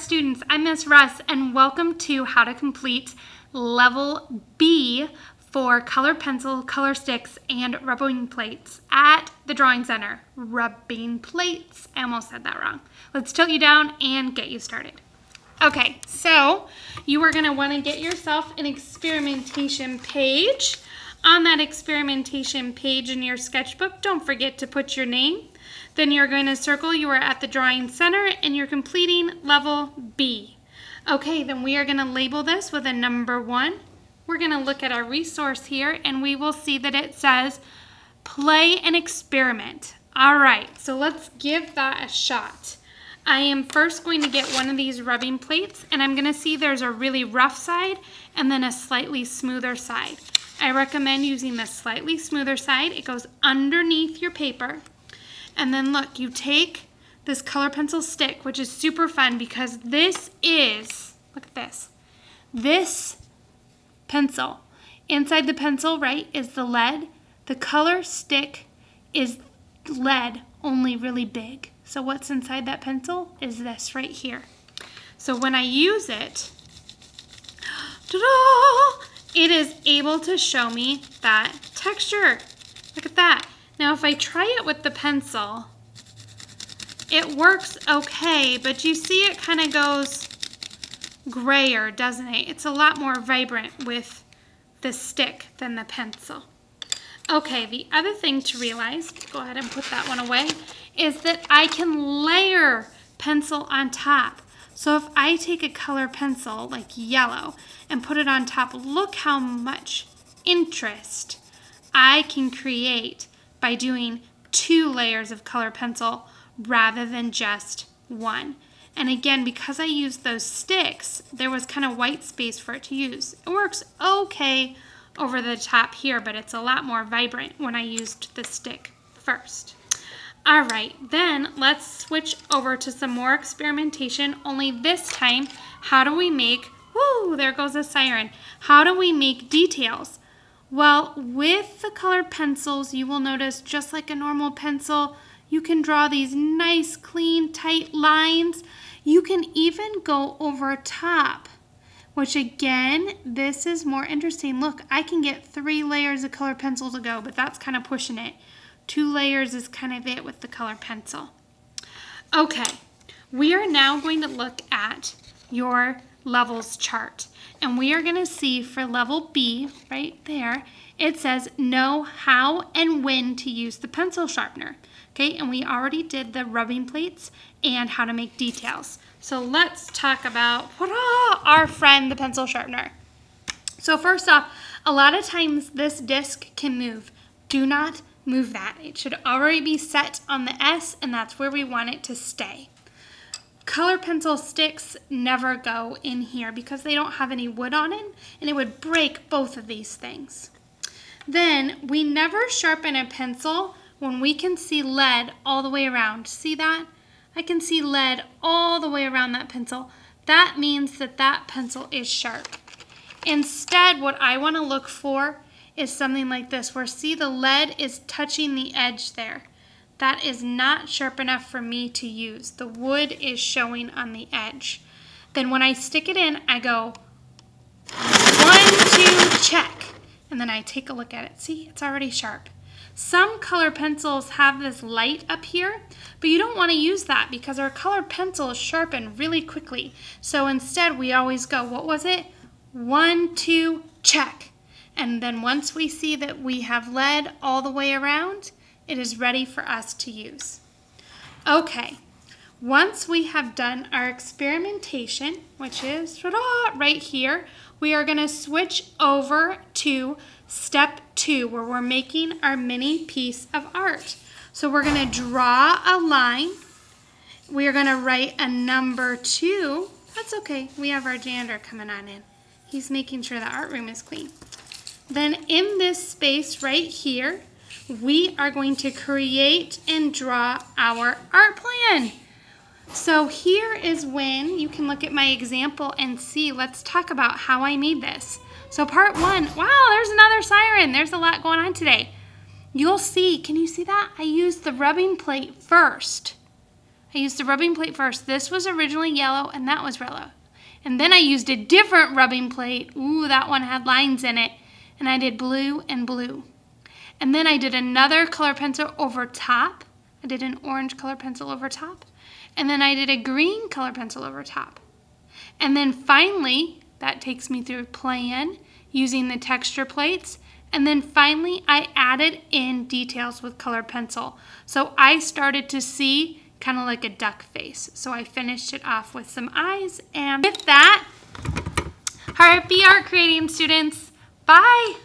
art students, I'm Miss Russ and welcome to how to complete level B for color pencil, color sticks, and rubbing plates at the Drawing Center. Rubbing plates, I almost said that wrong. Let's tilt you down and get you started. Okay, so you are gonna wanna get yourself an experimentation page. On that experimentation page in your sketchbook, don't forget to put your name. Then you're going to circle you are at the Drawing Center and you're completing level B. Okay, then we are going to label this with a number 1. We're going to look at our resource here and we will see that it says play and experiment. All right, so let's give that a shot. I am first going to get one of these rubbing plates and I'm going to see there's a really rough side and then a slightly smoother side. I recommend using the slightly smoother side. It goes underneath your paper. And then look, you take this color pencil stick, which is super fun because this is, look at this, this pencil. Inside the pencil, right, is the lead. The color stick is lead, only really big. So what's inside that pencil is this right here. So when I use it, ta-da, it is able to show me that texture. Look at that. Now if I try it with the pencil, it works okay, but you see it kind of goes grayer, doesn't it? It's a lot more vibrant with the stick than the pencil. Okay, the other thing to realize, go ahead and put that one away, is that I can layer pencil on top. So if I take a color pencil like yellow and put it on top, look how much interest I can create by doing 2 layers of color pencil rather than just 1. And again, because I used those sticks, there was kind of white space for it to use. It works okay over the top here, but it's a lot more vibrant when I used the stick first. All right, then let's switch over to some more experimentation, only this time, how do we make, whoo, there goes a siren. How do we make details? Well, with the colored pencils, you will notice just like a normal pencil, you can draw these nice, clean, tight lines. You can even go over top, which again, this is more interesting. Look, I can get 3 layers of colored pencil to go, but that's kind of pushing it. 2 layers is kind of it with the colored pencil. Okay, we are now going to look at your levels chart. And we are going to see for level B, right there, it says know how and when to use the pencil sharpener. Okay, and we already did the rubbing plates and how to make details. So let's talk about our friend, the pencil sharpener. So first off, a lot of times this disc can move. Do not move that. It should already be set on the S, and that's where we want it to stay. Color pencil sticks never go in here because they don't have any wood on it, and it would break both of these things. Then we never sharpen a pencil when we can see lead all the way around. See that? I can see lead all the way around that pencil. That means that that pencil is sharp. Instead, what I want to look for is something like this, where see the lead is touching the edge there. That is not sharp enough for me to use. The wood is showing on the edge. Then when I stick it in, I go 1, 2, check. And then I take a look at it. See, it's already sharp. Some color pencils have this light up here, but you don't want to use that because our colored pencils sharpen really quickly. So instead, we always go, what was it? 1, 2, check. And then once we see that we have lead all the way around, it is ready for us to use. Okay, once we have done our experimentation, which is right here, we are going to switch over to step 2, where we're making our mini piece of art. So we're going to draw a line. We are going to write a number 2. That's okay, we have our janitor coming on in. He's making sure the art room is clean. Then in this space right here, we are going to create and draw our art plan. So here is when you can look at my example and see, let's talk about how I made this. So part 1, wow, there's another siren. There's a lot going on today. You'll see, can you see that? I used the rubbing plate first. I used the rubbing plate first. This was originally yellow and that was yellow. And then I used a different rubbing plate. Ooh, that one had lines in it. And I did blue and blue. And then I did another color pencil over top. I did an orange color pencil over top. And then I did a green color pencil over top. And then finally, that takes me through plan using the texture plates. And then finally, I added in details with colored pencil. So I started to see kind of like a duck face. So I finished it off with some eyes. And with that, happy art creating, students. Bye.